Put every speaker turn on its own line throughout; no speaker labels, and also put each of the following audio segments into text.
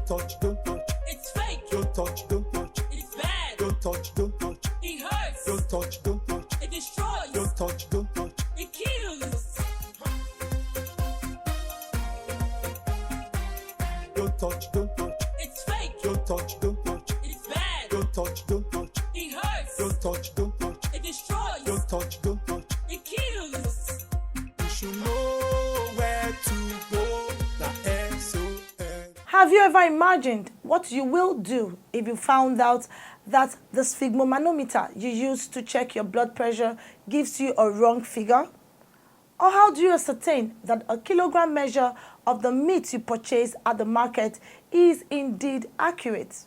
touch, don't touch.
It's fake.
Don't touch, don't touch.
It's bad.
Don't touch, don't touch.
It hurts.
Don't touch, don't touch.
It destroys.
Don't touch, don't touch.
It kills.
Don't touch, don't touch.
It's fake.
Don't touch, don't touch.
It's bad.
Don't touch, don't touch.
It hurts.
Don't touch, don't touch.
It destroys.
Don't touch, don't touch.
It kills.
You should know where to go. The SOS.
Have you ever imagined what you will do if you found out that the sphygmomanometer you use to check your blood pressure gives you a wrong figure? Or how do you ascertain that a kilogram measure of the meat you purchase at the market is indeed accurate?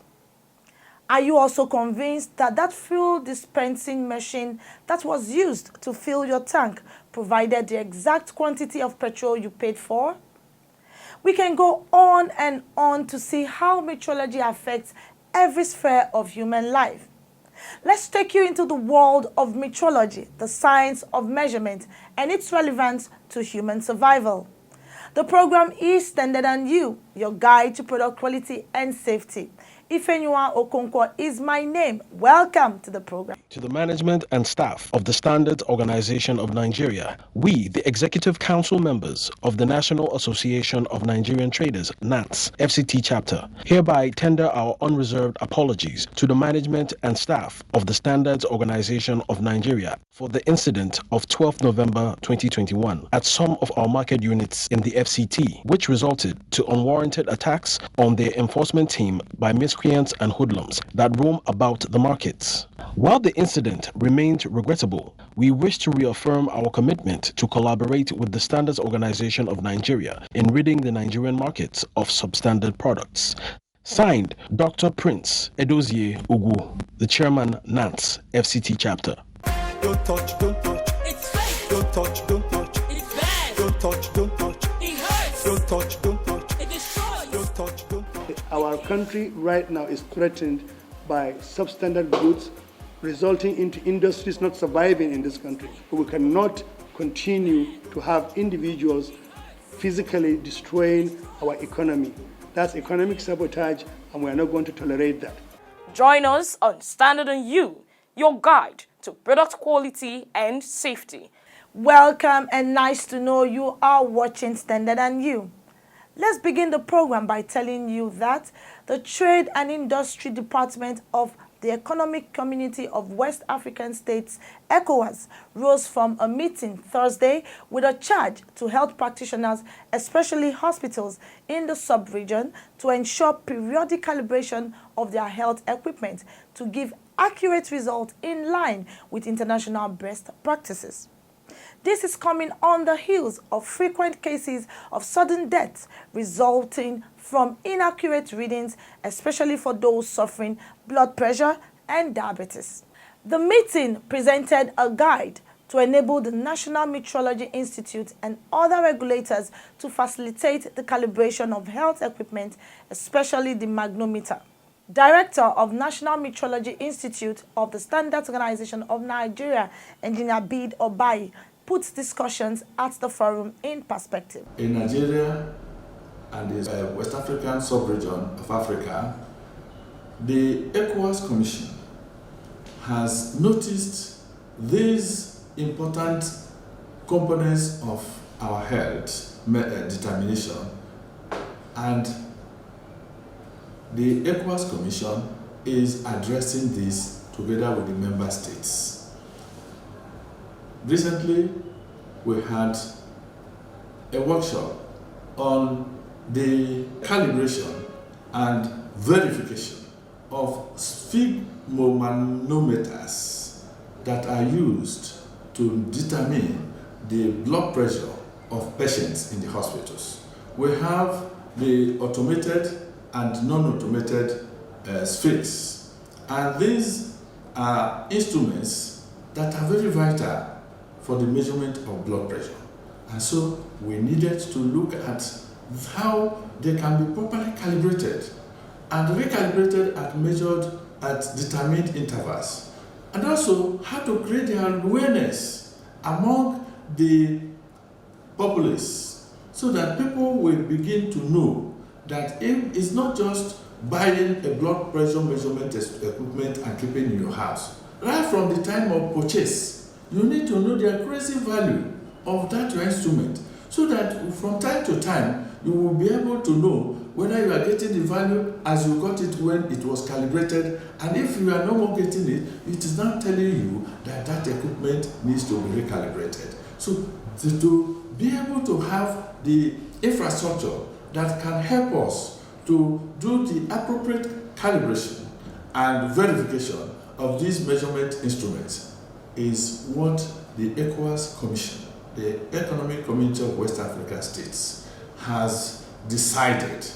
Are you also convinced that that fuel dispensing machine that was used to fill your tank provided the exact quantity of petrol you paid for? We can go on and on to see how metrology affects every sphere of human life. Let's take you into the world of metrology, the science of measurement, and its relevance to human survival. The program is Standard and You, your guide to product quality and safety. Ifenyua Okonkwo is my name. Welcome to the program.
To the management and staff of the Standards Organization of Nigeria, we, the Executive Council members of the National Association of Nigerian Traders, NATS, FCT chapter, hereby tender our unreserved apologies to the management and staff of the Standards Organization of Nigeria for the incident of 12th November 2021 at some of our market units in the FCT, which resulted to unwarranted attacks on their enforcement team by miscreants and hoodlums that roam about the markets. While the incident remained regrettable, we wish to reaffirm our commitment to collaborate with the Standards Organization of Nigeria in ridding the Nigerian markets of substandard products. Signed, Dr. Prince Edozie Ugu, the Chairman, NANS, FCT Chapter.
Don't touch, don't touch.
It's fake.
Don't touch, don't touch.
It's bad.
Don't touch, don't touch.
It hurts.
Don't touch, don't touch.
It destroys.
Don't touch, don't touch.
Our country right now is threatened by substandard goods, resulting into industries not surviving in this country. We cannot continue to have individuals physically destroying our economy. That's economic sabotage, and we are not going to tolerate that.
Join us on Standard and You, your guide to product quality and safety.
Welcome and nice to know you are watching Standard and You. Let's begin the program by telling you that the Trade and Industry Department of the Economic Community of West African States, ECOWAS, rose from a meeting Thursday with a charge to health practitioners, especially hospitals in the sub-region, to ensure periodic calibration of their health equipment to give accurate results in line with international best practices. This is coming on the heels of frequent cases of sudden deaths resulting from inaccurate readings, especially for those suffering blood pressure and diabetes. The meeting presented a guide to enable the National Metrology Institute and other regulators to facilitate the calibration of health equipment, especially the magnometer. Director of National Metrology Institute of the Standards Organization of Nigeria, Engineer Bid Obai, puts discussions at the forum in perspective.
In Nigeria and the West African sub-region of Africa, the ECOWAS Commission has noticed these important components of our health determination, and the ECOWAS Commission is addressing this together with the member states. Recently, we had a workshop on the calibration and verification of sphygmomanometers that are used to determine the blood pressure of patients in the hospitals. We have the automated and non-automated spheres, and these are instruments that are very vital for the measurement of blood pressure. And so we needed to look at how they can be properly calibrated and recalibrated and measured at determined intervals. And also how to create the awareness among the populace so that people will begin to know that it's not just buying a blood pressure measurement equipment and keeping in your house. Right from the time of purchase, you need to know the accuracy value of that your instrument, so that from time to time you will be able to know whether you are getting the value as you got it when it was calibrated, and if you are no more getting it, it is now telling you that that equipment needs to be recalibrated. So to be able to have the infrastructure that can help us to do the appropriate calibration and verification of these measurement instruments is what the ECOWAS Commission, the Economic Community of West African States, has decided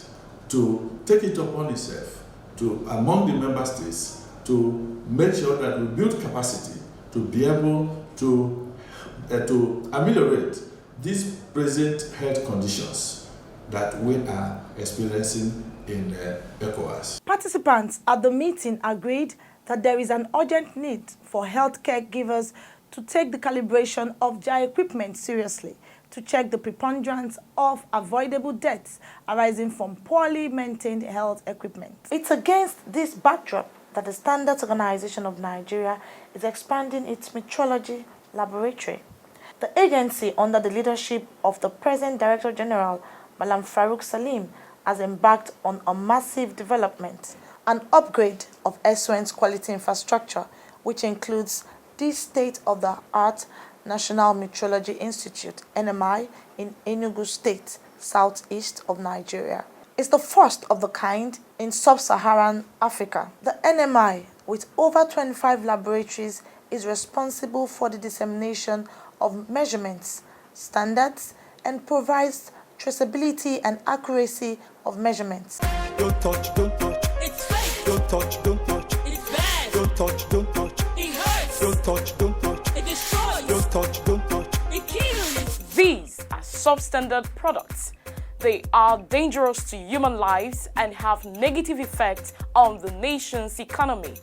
to take it upon itself to, among the member states, to make sure that we build capacity to be able to ameliorate these present health conditions that we are experiencing in ECOWAS.
Participants at the meeting agreed that there is an urgent need for healthcare givers to take the calibration of their equipment seriously, to check the preponderance of avoidable deaths arising from poorly maintained health equipment. It's against this backdrop that the Standards Organization of Nigeria is expanding its metrology laboratory. The agency, under the leadership of the present Director General, Malam Farouk Salim, has embarked on a massive development, an upgrade of excellence quality infrastructure, which includes this state-of-the-art National Metrology Institute, NMI, in Enugu State, southeast of Nigeria. It's the first of the kind in sub-Saharan Africa. The NMI, with over 25 laboratories, is responsible for the dissemination of measurements, standards, and provides traceability and accuracy of measurements.
Don't touch, don't touch.
It's fake.
Don't touch, don't touch.
It's bad.
Don't touch, don't touch.
It hurts.
Don't touch, don't touch.
It destroys.
Don't touch, don't touch.
It kills.
These are substandard products. They are dangerous to human lives and have negative effects on the nation's economy.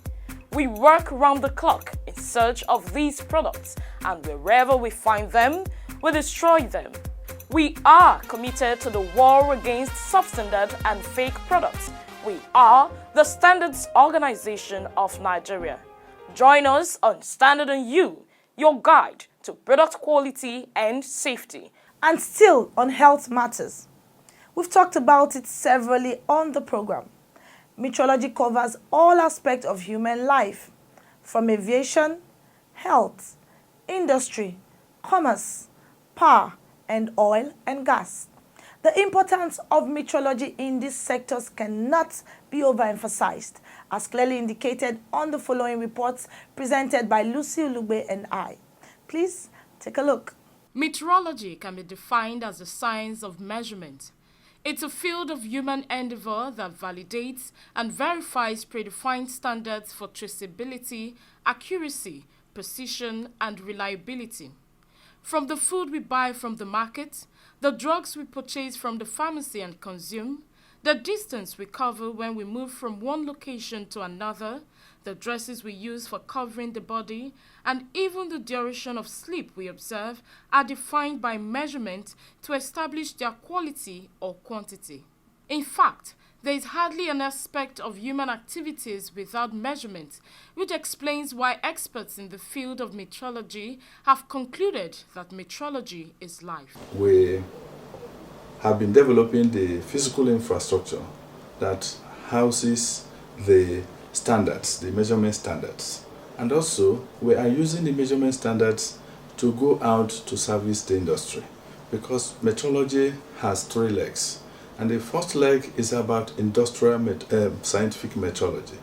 We work round the clock in search of these products, and wherever we find them, we destroy them. We are committed to the war against substandard and fake products. We are the Standards Organization of Nigeria. Join us on Standard on You, your guide to product quality and safety.
And still on health matters. We've talked about it severally on the program. Metrology covers all aspects of human life, from aviation, health, industry, commerce, power, and oil and gas. The importance of metrology in these sectors cannot be overemphasized, as clearly indicated on the following reports presented by Lucy Ulugbe and I. Please take a look.
Metrology can be defined as the science of measurement. It's a field of human endeavor that validates and verifies predefined standards for traceability, accuracy, precision, and reliability. From the food we buy from the market, the drugs we purchase from the pharmacy and consume, the distance we cover when we move from one location to another, the dresses we use for covering the body, and even the duration of sleep we observe are defined by measurement to establish their quality or quantity. In fact, there is hardly an aspect of human activities without measurement, which explains why experts in the field of metrology have concluded that metrology is life.
We have been developing the physical infrastructure that houses the standards, the measurement standards. And also, we are using the measurement standards to go out to service the industry, because metrology has 3 legs. And the first leg is about industrial scientific metrology,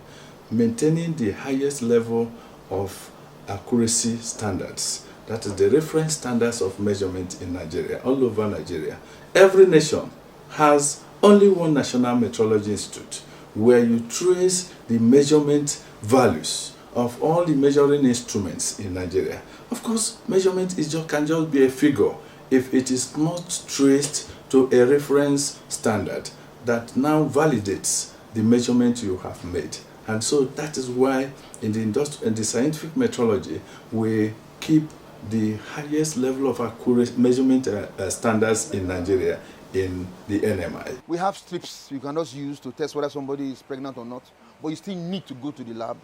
maintaining the highest level of accuracy standards. That is the reference standards of measurement in Nigeria, all over Nigeria. Every nation has only one national metrology institute where you trace the measurement values of all the measuring instruments in Nigeria. Of course, measurement can just be a figure if it is not traced to a reference standard that now validates the measurement you have made. And so that is why in the scientific metrology, we keep the highest level of accurate measurement standards in Nigeria in the NMI.
We have strips you can just use to test whether somebody is pregnant or not, but you still need to go to the lab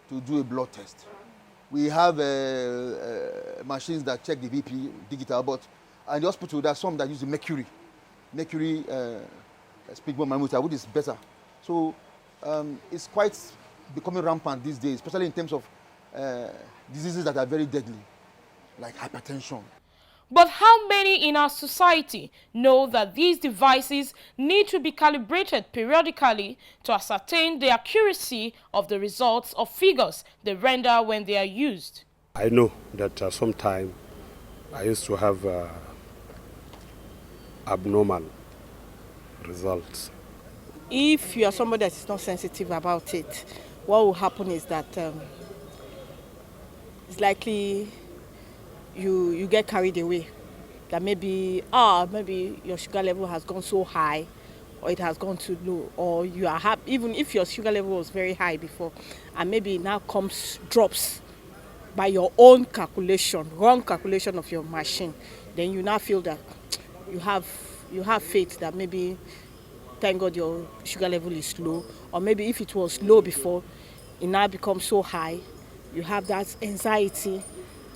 to do a blood test. We have machines that check the BP digital, but in the hospital there are some that use the mercury speedbone manometer, which is better. So it's quite becoming rampant these days, especially in terms of diseases that are very deadly, like hypertension.
But how many in our society know that these devices need to be calibrated periodically to ascertain the accuracy of the results of figures they render when they are used?
I know that sometimes I used to have abnormal results.
If you are somebody that is not sensitive about it, what will happen is that it's likely you get carried away. That maybe your sugar level has gone so high, or it has gone too low, or you are happy, even if your sugar level was very high before, and maybe it now drops by your own calculation, wrong calculation of your machine, then you now feel that you have faith that maybe, thank God, your sugar level is low, or maybe if it was low before, it now becomes so high. You have that anxiety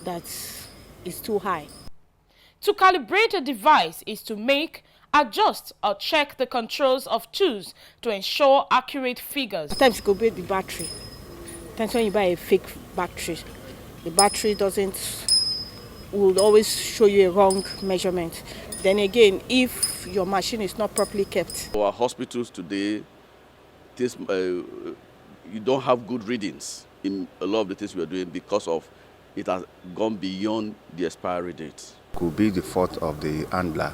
that is too high.
To calibrate a device is to make, adjust or check the controls of tools to ensure accurate figures.
Sometimes it could be the battery. Sometimes when you buy a fake battery, the battery will always show you a wrong measurement. Then again, if your machine is not properly kept.
Our hospitals today, you don't have good readings in a lot of the things we are doing because of it has gone beyond the expiry date.
Could be the fault of the handler,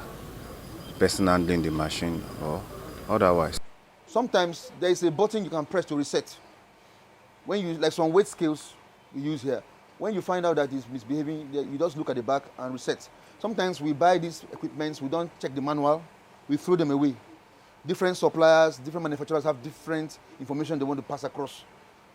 person handling the machine, or otherwise.
Sometimes there is a button you can press to reset. When you, like some weight scales we use here, when you find out that it's misbehaving, you just look at the back and reset. Sometimes we buy these equipments, we don't check the manual, we throw them away. Different suppliers, different manufacturers have different information they want to pass across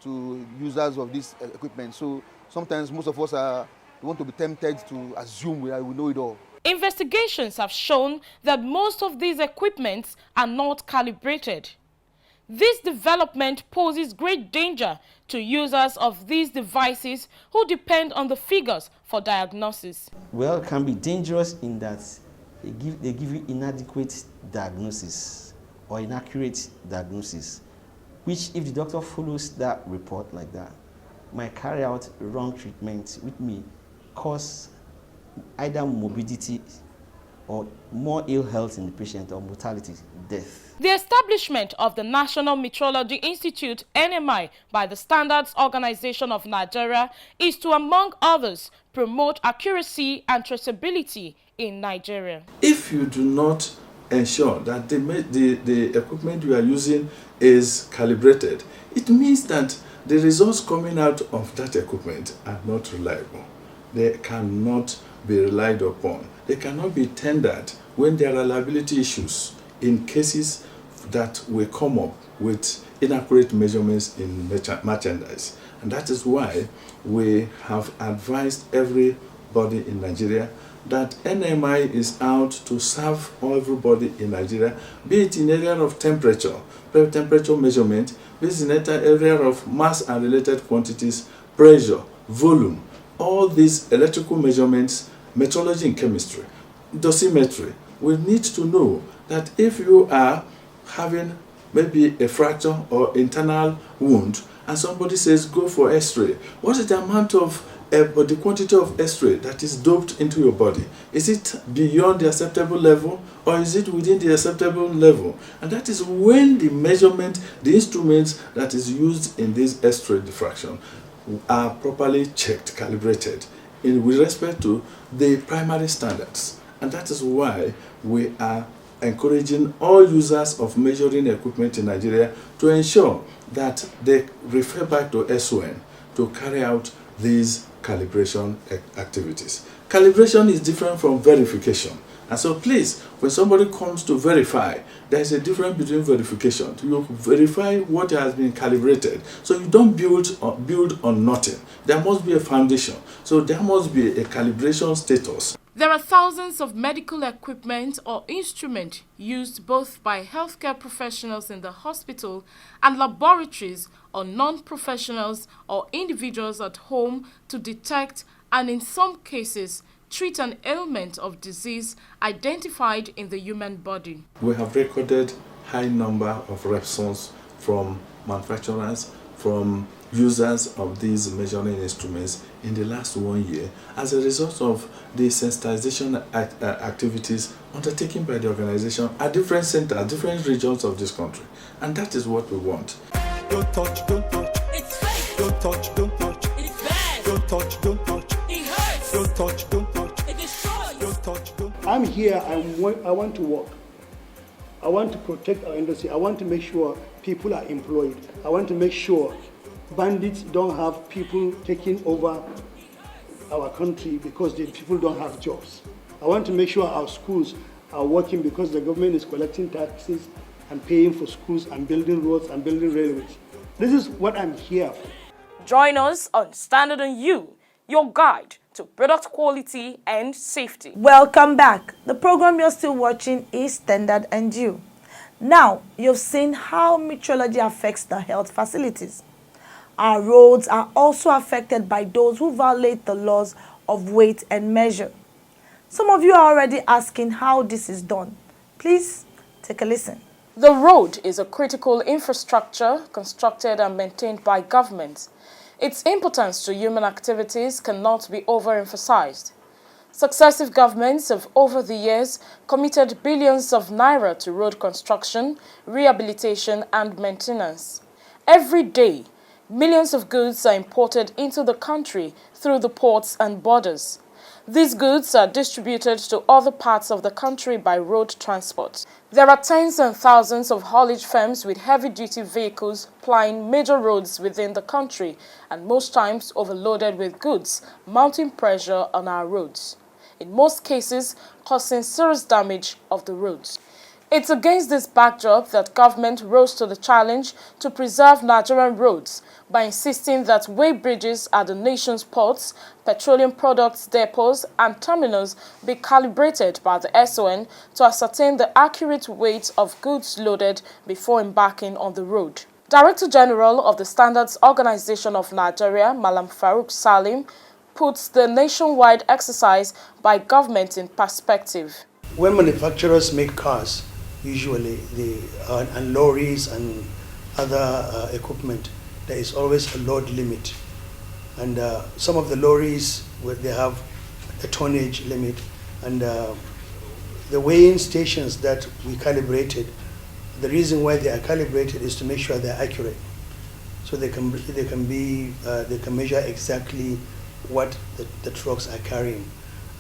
to users of this equipment. So sometimes most of us we want to be tempted to assume we know it all.
Investigations have shown that most of these equipments are not calibrated. This development poses great danger to users of these devices who depend on the figures for diagnosis.
Well, it can be dangerous in that they give you inadequate diagnosis or inaccurate diagnosis, which if the doctor follows that report like that, might carry out wrong treatment, which may cause either morbidity or more ill health in the patient or mortality, death.
The establishment of the National Metrology Institute, NMI, by the Standards Organization of Nigeria is to, among others, promote accuracy and traceability in Nigeria.
If you do not ensure that the equipment you are using is calibrated, it means that the results coming out of that equipment are not reliable. They cannot be relied upon. They cannot be tendered when there are reliability issues in cases that will come up with inaccurate measurements in merchandise. And that is why we have advised everybody in Nigeria that NMI is out to serve everybody in Nigeria, be it in area of temperature measurement, be it in area of mass and related quantities, pressure, volume, all these electrical measurements, metrology and chemistry, dosimetry. We need to know that if you are having maybe a fracture or internal wound and somebody says go for x-ray, what is the amount of the quantity of x-ray that is doped into your body? Is it beyond the acceptable level or is it within the acceptable level? And that is when the measurement, the instruments that is used in this x-ray diffraction are properly checked, calibrated with respect to the primary standards. And that is why we are encouraging all users of measuring equipment in Nigeria to ensure that they refer back to SON to carry out these calibration activities. Calibration is different from verification. And so please, when somebody comes to verify, there is a difference between verification. You verify what has been calibrated. So you don't build on nothing. There must be a foundation. So there must be a calibration status.
There are thousands of medical equipment or instruments used both by healthcare professionals in the hospital and laboratories or non-professionals or individuals at home to detect and in some cases treat an ailment of disease identified in the human body.
We have recorded high number of responses from manufacturers, from users of these measuring instruments in the last 1 year as a result of the sensitization activities undertaken by the organization at different centers, different regions of this country. And that is what we want.
Don't touch, don't touch.
It's fake.
Don't touch, don't touch.
It's bad.
Don't touch, don't touch.
It hurts.
Don't touch, don't touch.
It destroys.
Don't touch, don't touch.
I'm here, I want to work. I want to protect our industry. I want to make sure people are employed. I want to make sure bandits don't have people taking over our country because the people don't have jobs. I want to make sure our schools are working because the government is collecting taxes and paying for schools and building roads and building railways. This is what I'm here for.
Join us on Standard and You, your guide to product quality and safety.
Welcome back. The program you're still watching is Standard and You. Now, you've seen how metrology affects the health facilities. Our roads are also affected by those who violate the laws of weight and measure. Some of you are already asking how this is done. Please take a listen.
The road is a critical infrastructure constructed and maintained by government. Its importance to human activities cannot be overemphasized. Successive governments have over the years committed billions of naira to road construction, rehabilitation and maintenance. Every day, millions of goods are imported into the country through the ports and borders. These goods are distributed to other parts of the country by road transport. There are tens and thousands of haulage firms with heavy-duty vehicles plying major roads within the country and most times overloaded with goods, mounting pressure on our roads, in most cases causing serious damage of the roads. It's against this backdrop that government rose to the challenge to preserve Nigerian roads by insisting that weigh bridges at the nation's ports, petroleum products depots and terminals be calibrated by the SON to ascertain the accurate weight of goods loaded before embarking on the road. Director General of the Standards Organization of Nigeria, Malam Farouk Salim, puts the nationwide exercise by government in perspective.
When manufacturers make cars, usually and lorries and other equipment, there is always a load limit. And some of the lorries, they have a tonnage limit. And the weighing stations that we calibrated, the reason why they are calibrated is to make sure they're accurate. So they can measure exactly what the trucks are carrying.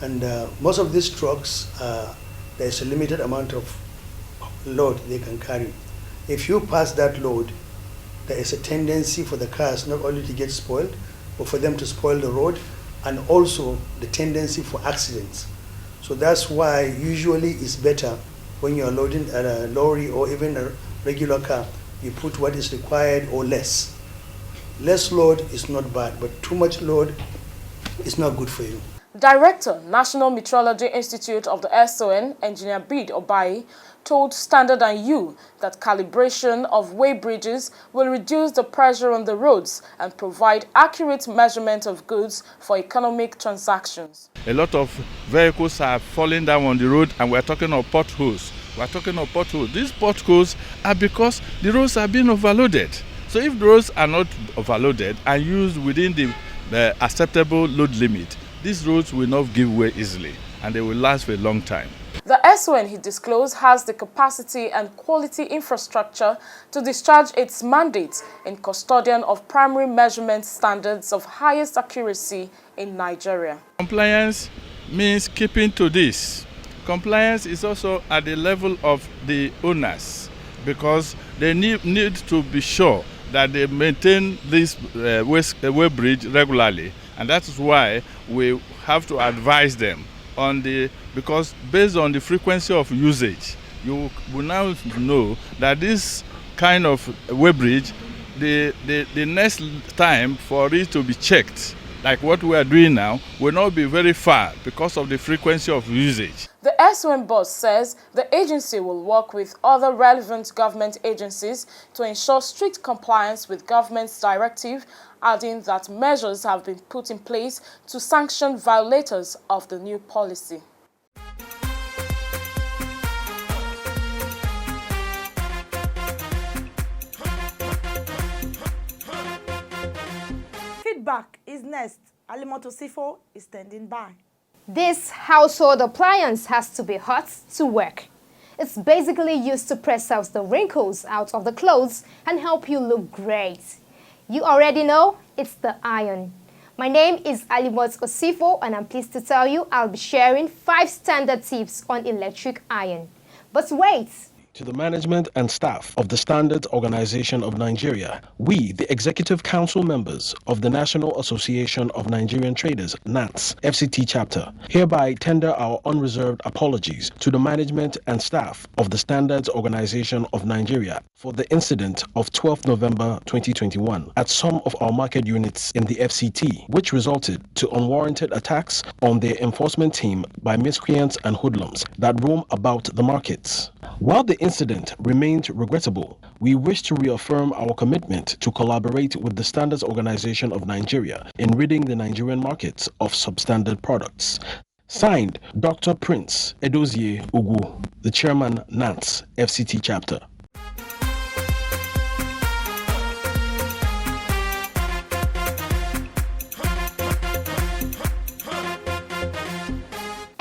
And most of these trucks, there's a limited amount of load they can carry. If you pass that load, there is a tendency for the cars not only to get spoiled, but for them to spoil the road, and also the tendency for accidents. So that's why usually it's better when you're loading a lorry or even a regular car, you put what is required or less. Less load is not bad, but too much load is not good for you.
Director, National Metrology Institute of the SON, Engineer Bid Obai, told Standard and You that calibration of weigh bridges will reduce the pressure on the roads and provide accurate measurement of goods for economic transactions.
A lot of vehicles are falling down on the road, and we're talking of potholes. These potholes are because the roads are being overloaded. So if the roads are not overloaded and used within the acceptable load limit, these roads will not give way easily and they will last for a long time.
The SON, he disclosed, has the capacity and quality infrastructure to discharge its mandate in custodian of primary measurement standards of highest accuracy in Nigeria.
Compliance means keeping to this. Compliance is also at the level of the owners because they need to be sure that they maintain this weight bridge regularly. And that is why we have to advise them because based on the frequency of usage, you will now know that this kind of weighbridge, the next time for it to be checked, like what we are doing now, will not be very far because of the frequency of usage.
The SOM boss says the agency will work with other relevant government agencies to ensure strict compliance with government's directive, adding that measures have been put in place to sanction violators of the new policy.
Feedback is next. Alimoto Sifo is standing by.
This household appliance has to be hot to work. It's basically used to press out the wrinkles out of the clothes and help you look great. You already know, it's the iron. My name is Alimot Osifo and I'm pleased to tell you I'll be sharing 5 standard tips on electric iron. But wait!
To the management and staff of the Standards Organization of Nigeria, we, the Executive Council members of the National Association of Nigerian Traders, NATS, FCT chapter, hereby tender our unreserved apologies to the management and staff of the Standards Organization of Nigeria for the incident of 12th November 2021 at some of our market units in the FCT, which resulted to unwarranted attacks on their enforcement team by miscreants and hoodlums that roam about the markets. While the incident remained regrettable, we wish to reaffirm our commitment to collaborate with the Standards Organization of Nigeria in ridding the Nigerian markets of substandard products. Signed, Dr. Prince Edozie Ugu, the Chairman, NATS, FCT Chapter.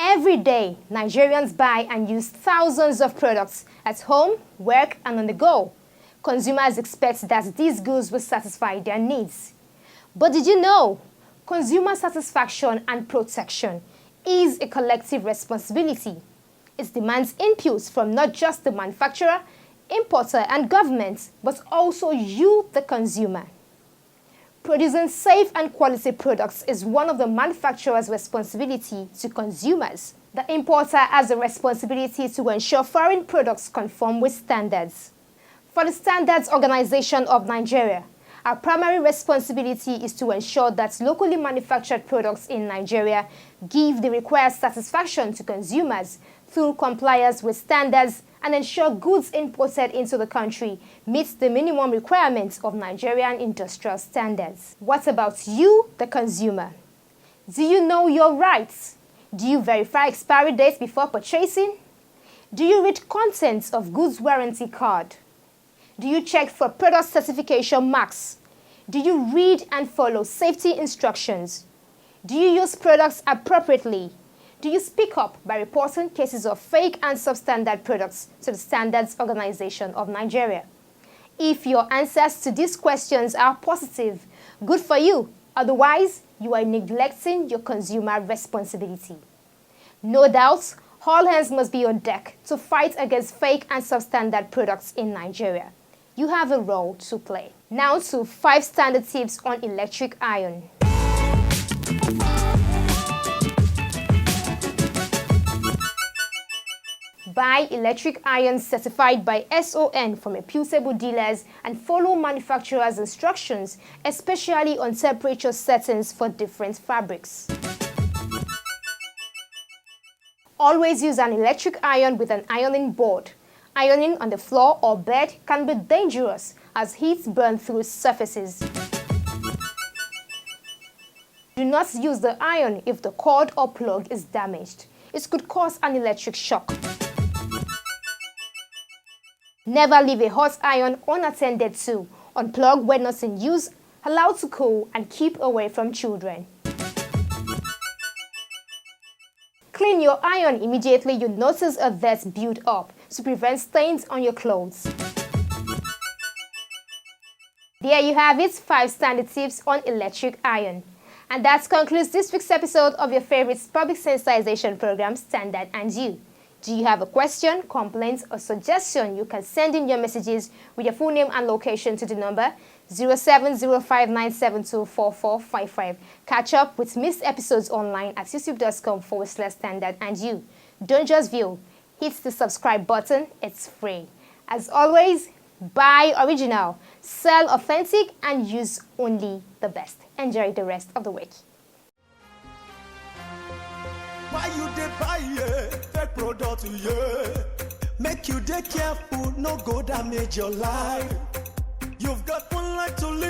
Every day, Nigerians buy and use thousands of products at home, work, and on the go. Consumers expect that these goods will satisfy their needs. But did you know? Consumer satisfaction and protection is a collective responsibility. It demands inputs from not just the manufacturer, importer, and government, but also you, the consumer. Producing safe and quality products is one of the manufacturer's responsibility to consumers. The importer has a responsibility to ensure foreign products conform with standards. For the Standards Organization of Nigeria, our primary responsibility is to ensure that locally manufactured products in Nigeria give the required satisfaction to consumers through compliance with standards and ensure goods imported into the country meet the minimum requirements of Nigerian industrial standards. What about you, the consumer? Do you know your rights? Do you verify expiry dates before purchasing? Do you read contents of goods warranty card? Do you check for product certification marks? Do you read and follow safety instructions? Do you use products appropriately? Do you speak up by reporting cases of fake and substandard products to the Standards Organization of Nigeria? If your answers to these questions are positive, good for you. Otherwise, you are neglecting your consumer responsibility. No doubt, all hands must be on deck to fight against fake and substandard products in Nigeria. You have a role to play. Now to 5 standard tips on electric iron. Buy electric iron certified by SON from reputable dealers and follow manufacturer's instructions, especially on temperature settings for different fabrics. Always use an electric iron with an ironing board. Ironing on the floor or bed can be dangerous as heat burns through surfaces. Do not use the iron if the cord or plug is damaged. It could cause an electric shock. Never leave a hot iron unattended to. Unplug when not in use, allow to cool, and keep away from children. Clean your iron immediately you notice a dirt build up to prevent stains on your clothes. There you have it, 5 standard tips on electric iron. And that concludes this week's episode of your favorite public sensitization program, Standard and You. Do you have a question, complaint, or suggestion? You can send in your messages with your full name and location to the number 0705972445. Catch up with missed episodes online at youtube.com/standard and you. Don't just view, hit the subscribe button, it's free. As always, buy original, sell authentic, and use only the best. Enjoy the rest of the week.
Why you dey buy fake product, Make you dey careful, no go damage your life. You've got one life to live.